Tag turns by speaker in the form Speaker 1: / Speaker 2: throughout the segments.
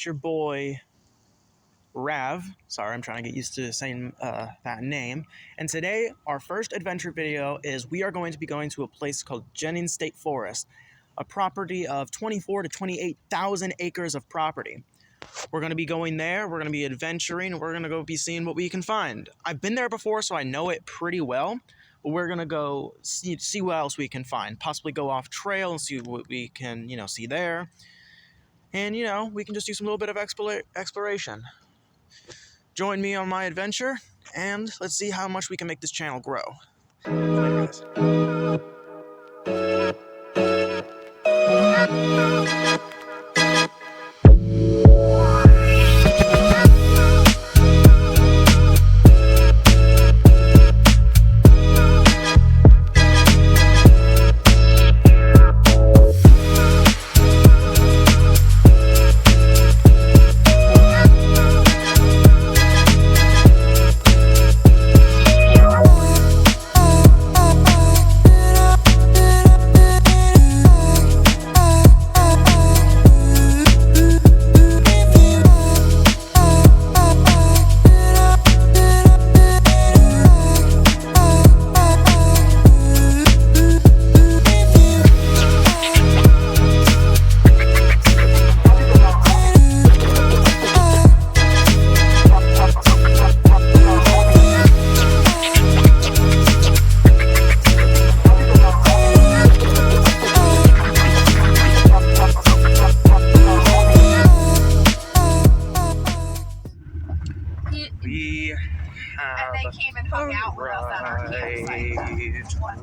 Speaker 1: It's your boy, R.A.V. Sorry, I'm trying to get used to saying that name. And today, our first adventure video is we are going to be going to a place called Jennings State Forest, a property of 24 to 28,000 acres of property. We're going to be going there, we're going to be adventuring, and we're going to go be seeing what we can find. I've been there before, so I know it pretty well, but we're going to go see what else we can find. Possibly go off trail and see what we can, see there. And, we can just do some little bit of exploration. Join me on my adventure, and let's see how much we can make this channel grow.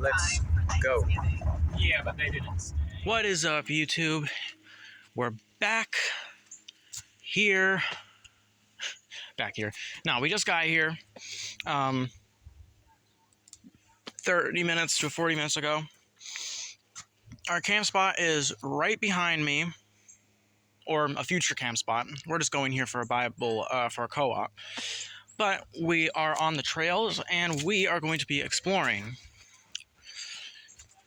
Speaker 1: Let's go.
Speaker 2: Yeah, but they didn't stay.
Speaker 1: What is up, YouTube? We're back here. No, we just got here 30 minutes to 40 minutes ago. Our camp spot is right behind me, or a future camp spot. We're just going here for a co-op. But we are on the trails, and we are going to be exploring.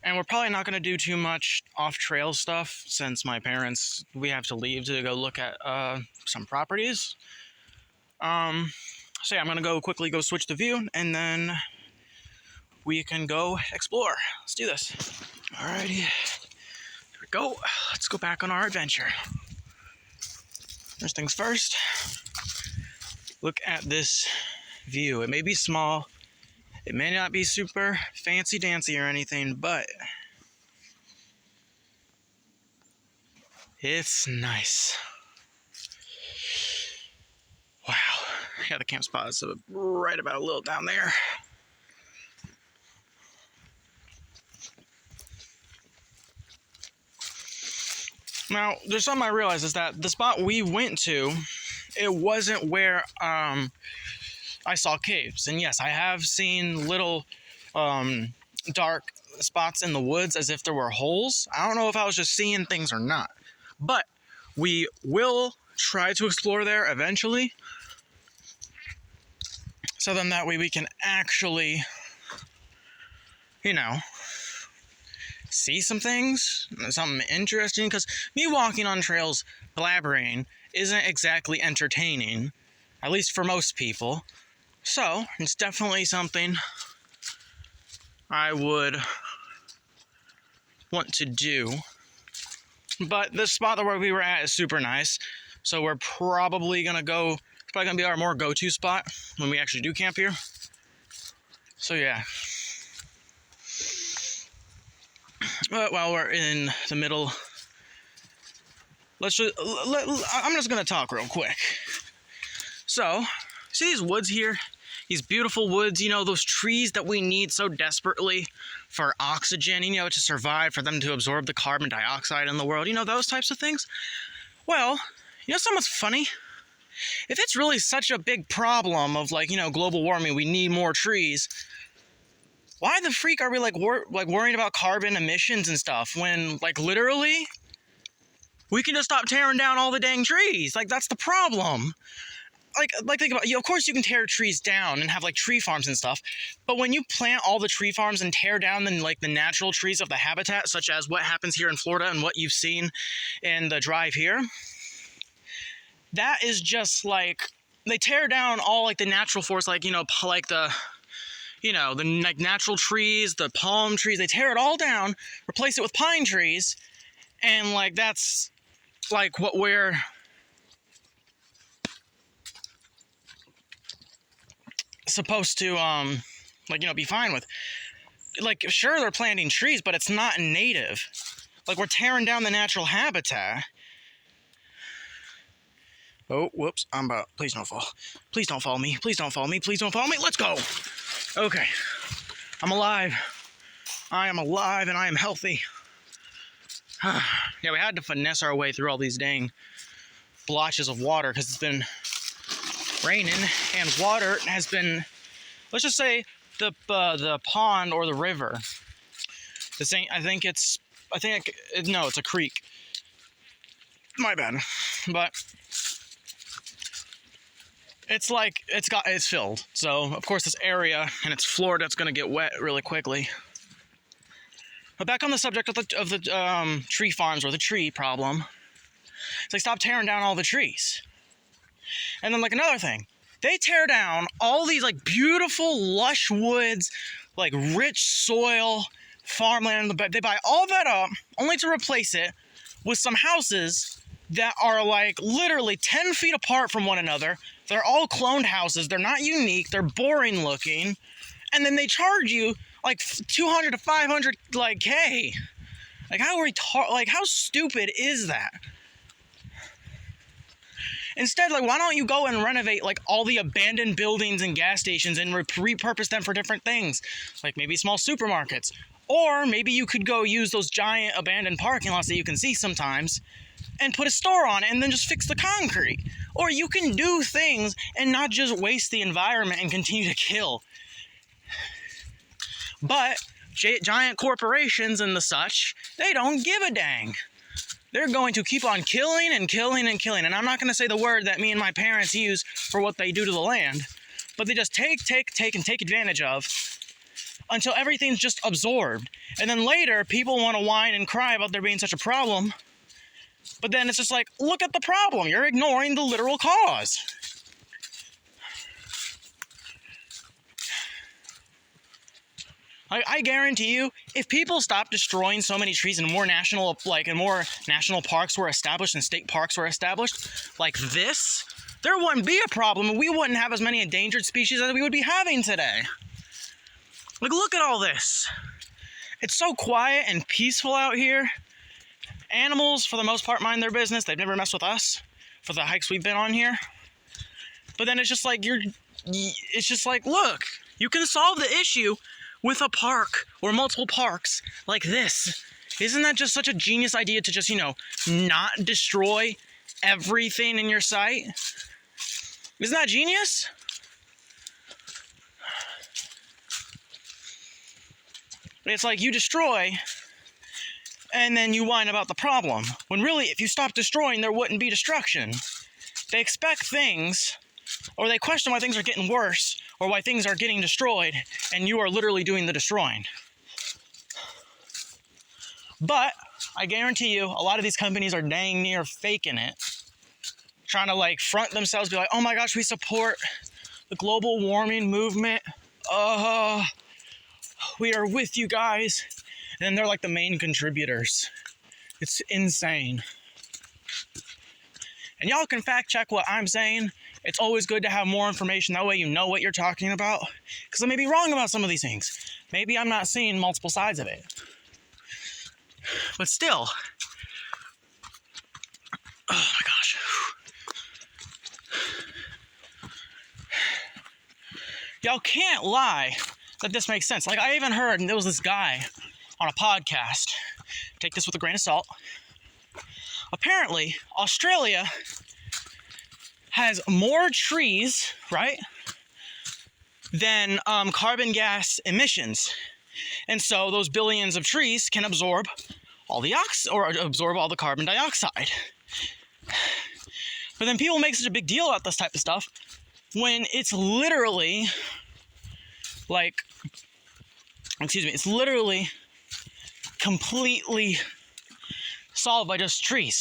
Speaker 1: And we're probably not going to do too much off-trail stuff, since we have to leave to go look at some properties. So yeah, I'm going to quickly go switch the view, and then we can go explore. Let's do this. Alrighty, here we go. Let's go back on our adventure. First things first, look at this view. It may be small, it may not be super fancy-dancy or anything, but it's nice. Wow. Yeah, the camp spot is right about a little down there. Now, there's something I realized is that the spot we went to, it wasn't where I saw caves. And yes, I have seen little dark spots in the woods as if there were holes. I don't know if I was just seeing things or not. But we will try to explore there eventually. So then that way we can actually, see some things, something interesting. Because me walking on trails blabbering isn't exactly entertaining, at least for most people. So it's definitely something I would want to do. But the spot where we were at is super nice, so we're probably gonna go. It's probably gonna be our more go-to spot when we actually do camp here. So yeah. But while we're in the middle, I'm just gonna talk real quick. So, see these woods here? These beautiful woods, those trees that we need so desperately for oxygen, to survive, for them to absorb the carbon dioxide in the world, those types of things. Well, something's funny? If it's really such a big problem of, global warming, we need more trees, why the freak are we, worrying about carbon emissions and stuff when, literally, we can just stop tearing down all the dang trees? That's the problem. Think about it. Of course you can tear trees down and have tree farms and stuff, but when you plant all the tree farms and tear down the natural trees of the habitat, such as what happens here in Florida and what you've seen in the drive here, that is just like, they tear down all like the natural forest, like, like the, the like natural trees, the palm trees, they tear it all down, replace it with pine trees, and like that's like what we're supposed to be fine with. Like, sure, they're planting trees, but it's not native. Like, we're tearing down the natural habitat. Oh, whoops, please don't fall. Please don't follow me. Please don't follow me. Please don't follow me. Let's go. Okay. I'm alive. I am alive and I am healthy. Yeah, we had to finesse our way through all these dang blotches of water because it's been raining and water has been, let's just say, the pond or the river. It's a creek. My bad. But it's filled. So of course this area, and it's Florida, it's gonna get wet really quickly. But back on the subject of the tree farms or the tree problem, it's like, stop tearing down all the trees. And then like another thing, they tear down all these like beautiful lush woods, like rich soil, farmland. They buy all that up only to replace it with some houses that are like literally 10 feet apart from one another. They're all cloned houses. They're not unique. They're boring looking. And then they charge you like $200 to $500 like K. Like how stupid is that? Instead, like, why don't you go and renovate like all the abandoned buildings and gas stations and repurpose them for different things, like maybe small supermarkets, or maybe you could go use those giant abandoned parking lots that you can see sometimes and put a store on it and then just fix the concrete. Or you can do things and not just waste the environment and continue to kill. But giant corporations and the such, they don't give a dang. They're going to keep on killing and killing and killing. And I'm not going to say the word that me and my parents use for what they do to the land, but they just take advantage of until everything's just absorbed. And then later, people want to whine and cry about there being such a problem. But then it's just like, look at the problem. You're ignoring the literal cause. I guarantee you, if people stopped destroying so many trees and more national parks were established and state parks were established like this, there wouldn't be a problem and we wouldn't have as many endangered species as we would be having today. Like, look at all this. It's so quiet and peaceful out here. Animals, for the most part, mind their business. They've never messed with us for the hikes we've been on here. But then it's just like, look, you can solve the issue with a park or multiple parks like this. Isn't that just such a genius idea to just, not destroy everything in your sight? Isn't that genius? It's like you destroy and then you whine about the problem. When really, if you stop destroying, there wouldn't be destruction. They expect things, or they question why things are getting worse, or why things are getting destroyed, and you are literally doing the destroying. But I guarantee you, a lot of these companies are dang near faking it, trying to like front themselves, be like, oh my gosh, we support the global warming movement. We are with you guys. And then they're like the main contributors. It's insane. And y'all can fact check what I'm saying. It's always good to have more information. That way you know what you're talking about. Because I may be wrong about some of these things. Maybe I'm not seeing multiple sides of it. But still. Oh my gosh. Y'all can't lie that this makes sense. Like, I even heard, and there was this guy on a podcast. Take this with a grain of salt. Apparently, Australia has more trees, right, than carbon gas emissions. And so those billions of trees can absorb all the absorb all the carbon dioxide. But then people make such a big deal about this type of stuff when it's literally like, it's literally completely solved by just trees.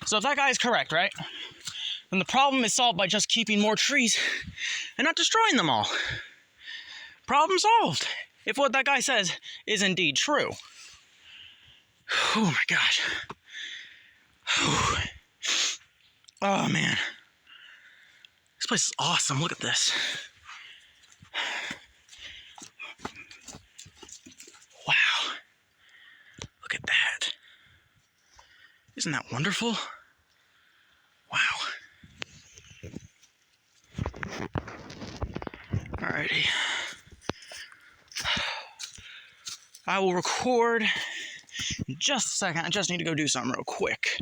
Speaker 1: So if that guy is correct, right? then the problem is solved by just keeping more trees and not destroying them all. Problem solved. If what that guy says is indeed true. Oh my gosh. Oh man. This place is awesome. Look at this. Wow. Look at that. Isn't that wonderful? Wow. Alrighty. I will record in just a second. I just need to go do something real quick.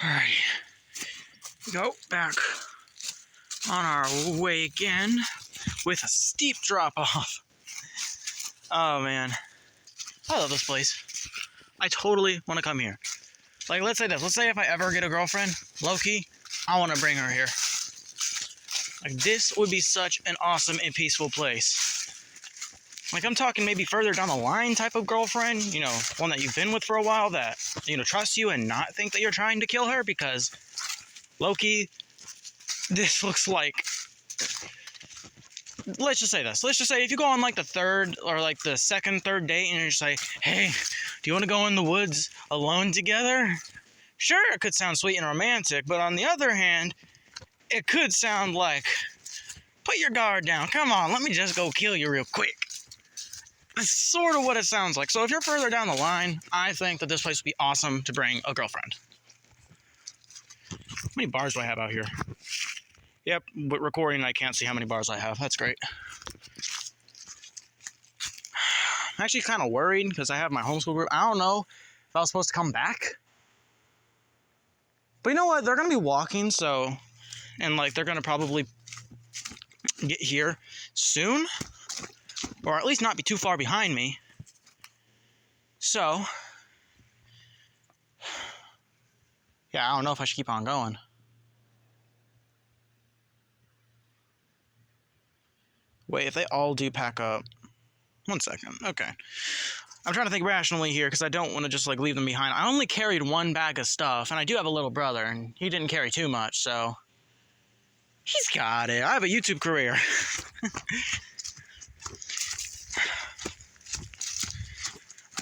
Speaker 1: Alrighty. Go back on our way again with a steep drop off. Oh man. I love this place. I totally want to come here. Like, let's say this. Let's say if I ever get a girlfriend, low-key, I want to bring her here. Like, this would be such an awesome and peaceful place. Like, I'm talking maybe further down the line type of girlfriend, you know, one that you've been with for a while that, you know, trusts you and not think that you're trying to kill her, because low-key, this looks like, let's just say this. Let's just say if you go on like the third or like the second, third date and you're just like, hey, do you want to go in the woods alone together? Sure, it could sound sweet and romantic, but on the other hand, it could sound like, put your guard down. Come on, let me just go kill you real quick. That's sort of what it sounds like. So if you're further down the line, I think that this place would be awesome to bring a girlfriend. How many bars do I have out here? Yep, but recording, I can't see how many bars I have. That's great. I'm actually kind of worried because I have my homeschool group. I don't know if I was supposed to come back. But you know what? They're going to be walking, so... And, like, they're going to probably get here soon. Or at least not be too far behind me. So... Yeah, I don't know if I should keep on going. Wait, if they all do pack up... 1 second. Okay. I'm trying to think rationally here because I don't want to just, like, leave them behind. I only carried one bag of stuff, and I do have a little brother, and he didn't carry too much, so... He's got it. I have a YouTube career.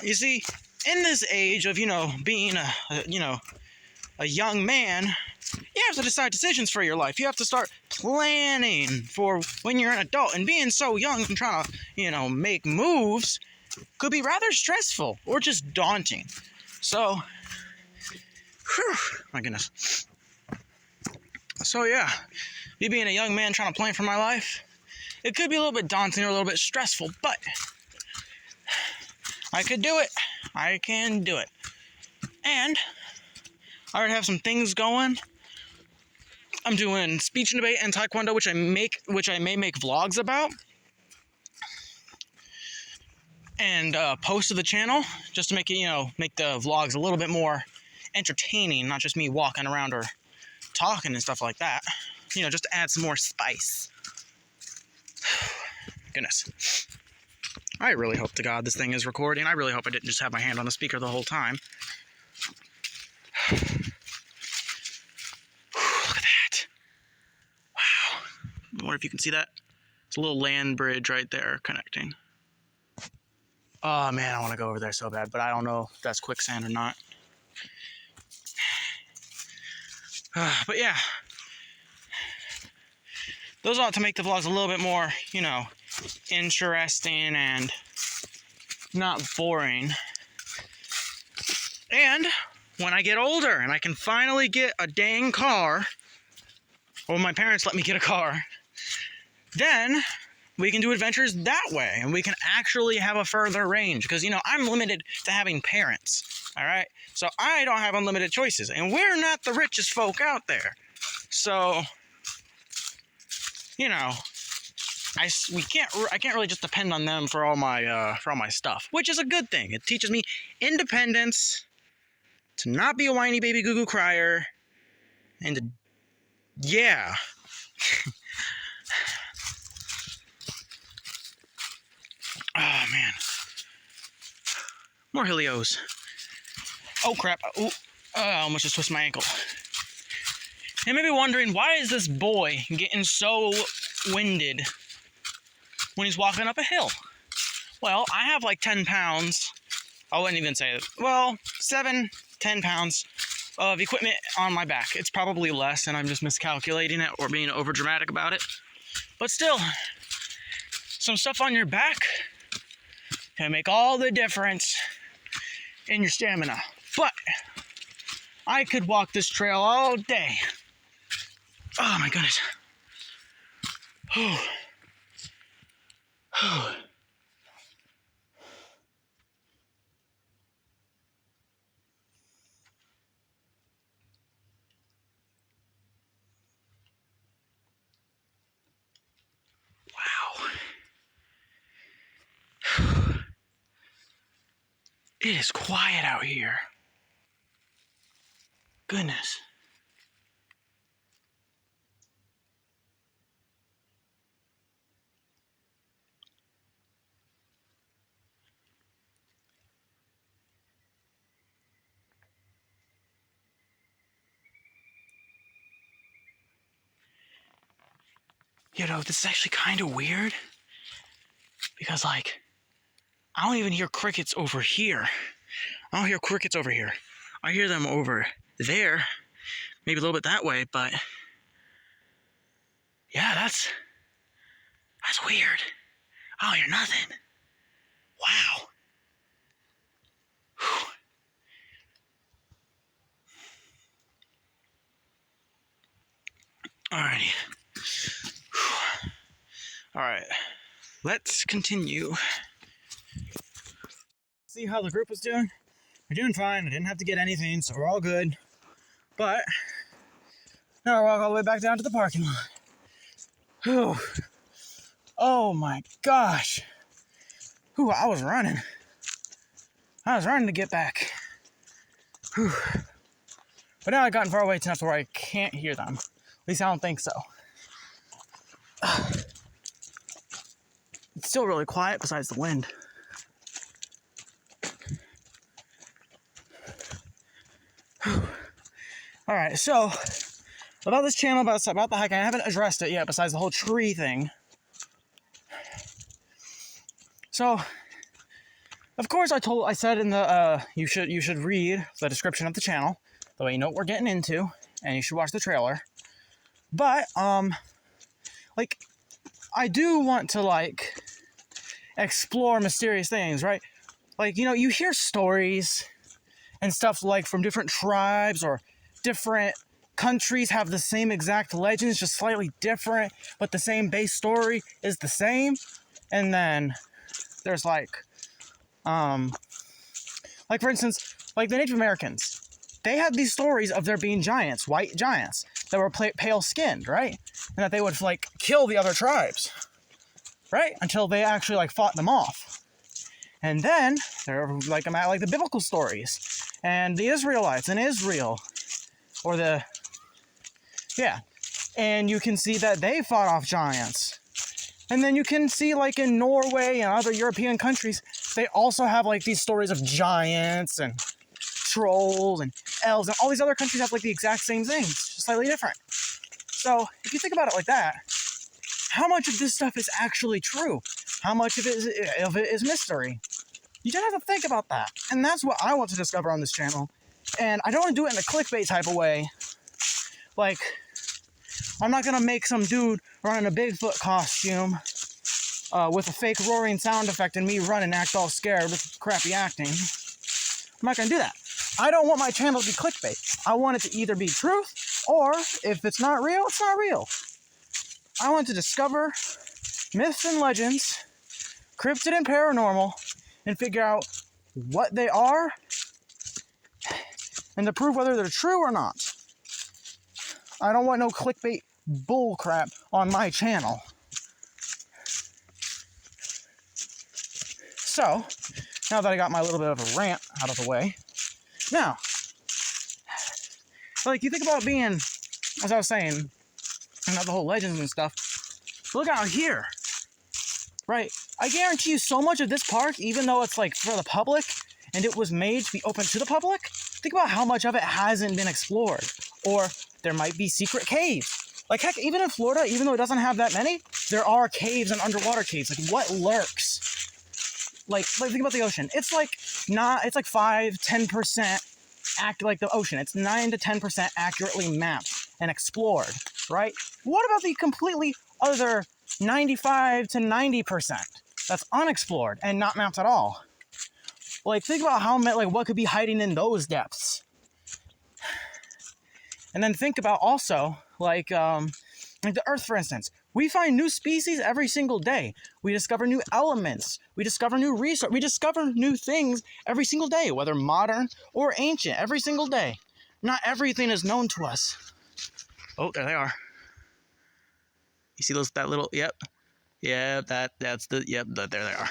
Speaker 1: You see, in this age of, you know, being a young man, you have to decide decisions for your life. You have to start planning for when you're an adult. And being so young and trying to, you know, make moves could be rather stressful or just daunting. So, whew, my goodness. So, yeah, me being a young man trying to plan for my life, it could be a little bit daunting or a little bit stressful, but I could do it. I can do it. And I already have some things going. I'm doing speech and debate and taekwondo, which I may make vlogs about and post to the channel just to make it, you know, make the vlogs a little bit more entertaining, not just me walking around or talking and stuff like that. You know, just to add some more spice. Goodness. I really hope to God this thing is recording. I really hope I didn't just have my hand on the speaker the whole time. Look at that. Wow. I wonder if you can see that. It's a little land bridge right there connecting. Oh man, I want to go over there so bad, but I don't know if that's quicksand or not. But yeah. Those ought to make the vlogs a little bit more, you know, interesting and not boring. And when I get older and I can finally get a dang car, or my parents let me get a car, then we can do adventures that way and we can actually have a further range, because, you know, I'm limited to having parents, all right? So I don't have unlimited choices, and we're not the richest folk out there. So, you know, I can't really just depend on them for all my stuff, which is a good thing. It teaches me independence, to not be a whiny baby goo-goo crier, and to, yeah. Oh man, more Helios. Oh crap! Ooh, I almost just twisted my ankle. You may be wondering, why is this boy getting so winded when he's walking up a hill? Well, I have like 10 pounds. I wouldn't even say it. Well, 7, 10 pounds of equipment on my back. It's probably less, and I'm just miscalculating it or being over dramatic about it. But still, some stuff on your back can make all the difference in your stamina. But I could walk this trail all day. Oh my goodness. Wow. It is quiet out here. Goodness. You know, this is actually kind of weird because, like, I don't even hear crickets over here. I don't hear crickets over here. I hear them over there, maybe a little bit that way, but yeah, that's weird. I don't hear nothing. Wow. Alrighty. Alright. Let's continue. See how the group was doing? We're doing fine. I didn't have to get anything, so we're all good. But now we'll walk all the way back down to the parking lot. Whew. Oh my gosh. Whew, I was running. To get back. Whew. But now I've gotten far away enough to where I can't hear them. At least I don't think so. It's still really quiet besides the wind. Alright, so about this channel, about the hike, I haven't addressed it yet besides the whole tree thing. So, of course I said in the, you should read the description of the channel, that way you know what we're getting into, and you should watch the trailer. But, like, I do want to, like, explore mysterious things, right? Like, you know, you hear stories and stuff, like, from different tribes or different countries have the same exact legends, just slightly different, but the same base story is the same. And then there's, like, for instance, like the Native Americans, they had these stories of there being giants, white giants, that were pale-skinned, right? And that they would, like, kill the other tribes, right? Until they actually, like, fought them off. And then, there are, like the biblical stories, and the Israelites in Israel, or the, yeah. And you can see that they fought off giants. And then you can see, like, in Norway and other European countries, they also have, like, these stories of giants and trolls and elves, and all these other countries have, like, the exact same things, just slightly different. So, if you think about it like that, how much of this stuff is actually true? How much of it is mystery? You just have to think about that. And that's what I want to discover on this channel. And I don't want to do it in a clickbait type of way. Like, I'm not going to make some dude run in a Bigfoot costume with a fake roaring sound effect and me run and act all scared with crappy acting. I'm not going to do that. I don't want my channel to be clickbait. I want it to either be truth, or if it's not real, it's not real. I want to discover myths and legends, cryptid and paranormal, and figure out what they are, and to prove whether they're true or not. I don't want no clickbait bullcrap on my channel. So, now that I got my little bit of a rant out of the way, now, like, you think about being, as I was saying, about the whole legends and stuff, look out here, right? I guarantee you so much of this park, even though it's, like, for the public, and it was made to be open to the public, think about how much of it hasn't been explored, or there might be secret caves. Like, heck, even in Florida, even though it doesn't have that many, there are caves and underwater caves. Like, what lurks? Like think about the ocean. It's like 5-10% like the ocean. It's 9 to 10% accurately mapped and explored, right? What about the completely other 95 to 90% that's unexplored and not mapped at all? Like, think about what could be hiding in those depths. And then think about also, like the Earth, for instance. We find new species every single day. We discover new elements. We discover new research. We discover new things every single day, whether modern or ancient, every single day. Not everything is known to us. Oh, there they are. You see that little, yep. Yeah, there they are.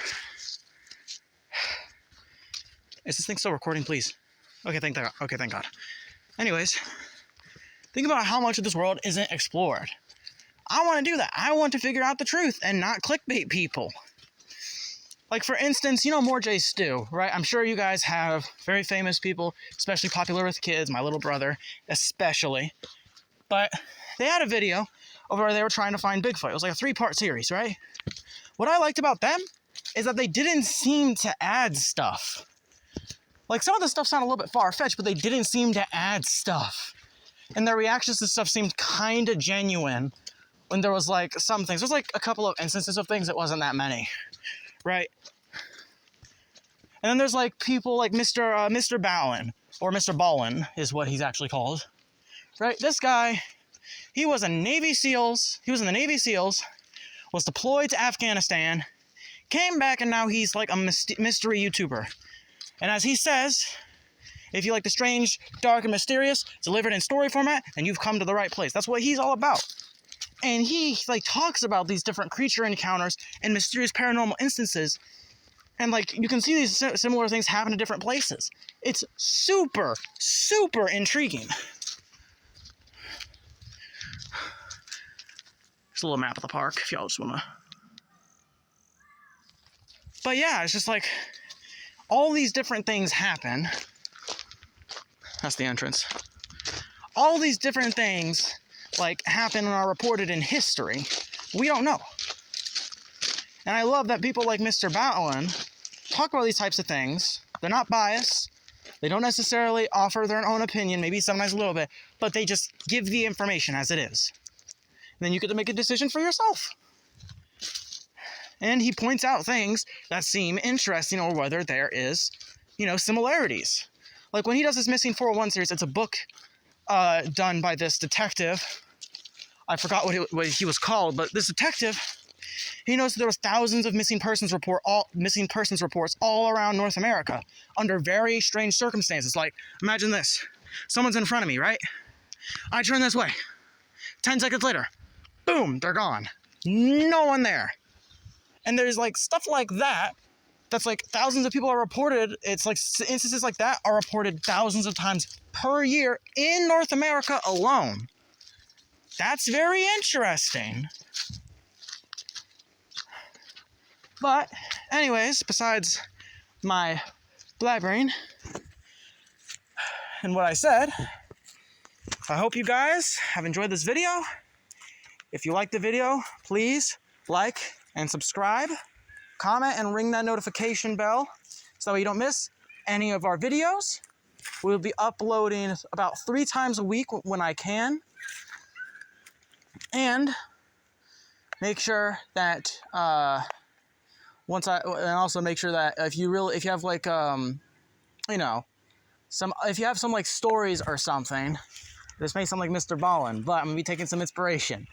Speaker 1: Is this thing still recording, please? Okay, thank God. Anyways, think about how much of this world isn't explored. I want to do that. I want to figure out the truth and not clickbait people. Like, for instance, More J Stew, right? I'm sure you guys have very famous people, especially popular with kids, my little brother especially. But they had a video of where they were trying to find Bigfoot. It was like a 3-part series, right? What I liked about them is that they didn't seem to add stuff. Like, some of the stuff sounded a little bit far-fetched, but they didn't seem to add stuff. And their reactions to stuff seemed kind of genuine. When there was like some things, there's like a couple of instances of things, it wasn't that many, right? And then there's like people like Mr. Ballin, or Mr. Ballin is what he's actually called, right? This guy, he was in the Navy SEALs, was deployed to Afghanistan, came back, and now he's like a mystery YouTuber. And as he says, if you like the strange, dark, and mysterious, delivered in story format, then you've come to the right place. That's what he's all about. And he talks about these different creature encounters and mysterious paranormal instances. And you can see these similar things happen in different places. It's super, super intriguing. Just a little map of the park if y'all just wanna. But yeah, it's just like all these different things happen. That's the entrance. All these different things happen and are reported in history. We don't know. And I love that people like Mr. Ballin talk about these types of things. They're not biased. They don't necessarily offer their own opinion, maybe sometimes a little bit, but they just give the information as it is. And then you get to make a decision for yourself. And he points out things that seem interesting or whether there is, similarities. Like when he does his Missing 401 series, it's a book done by this detective. I forgot what he was called, but this detective, he knows that there was thousands of missing persons reports all around North America under very strange circumstances. Like, imagine this. Someone's in front of me, right? I turn this way. 10 seconds later, boom, they're gone. No one there. And there's stuff like that. That's thousands of people are reported. It's instances like that are reported thousands of times per year in North America alone. That's very interesting. But anyways, besides my blabbering and what I said, I hope you guys have enjoyed this video. If you liked the video, please like and subscribe. Comment and ring that notification bell so that you don't miss any of our videos. We'll be uploading about 3 times a week when I can. And make sure that also make sure that if you have if you have some stories or something, this may sound like Mr. Ballin, but I'm gonna be taking some inspiration.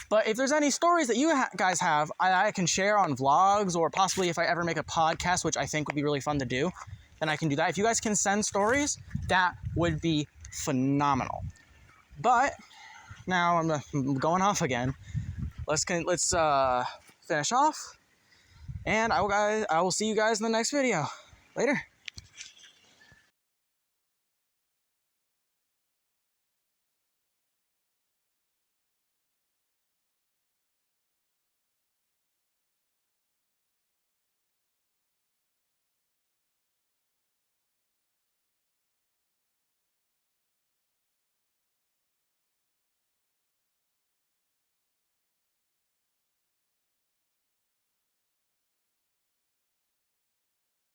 Speaker 1: But if there's any stories that you guys have, I can share on vlogs, or possibly if I ever make a podcast, which I think would be really fun to do, then I can do that. If you guys can send stories, that would be phenomenal. But now I'm going off again. Let's finish off, and I will see you guys in the next video. Later.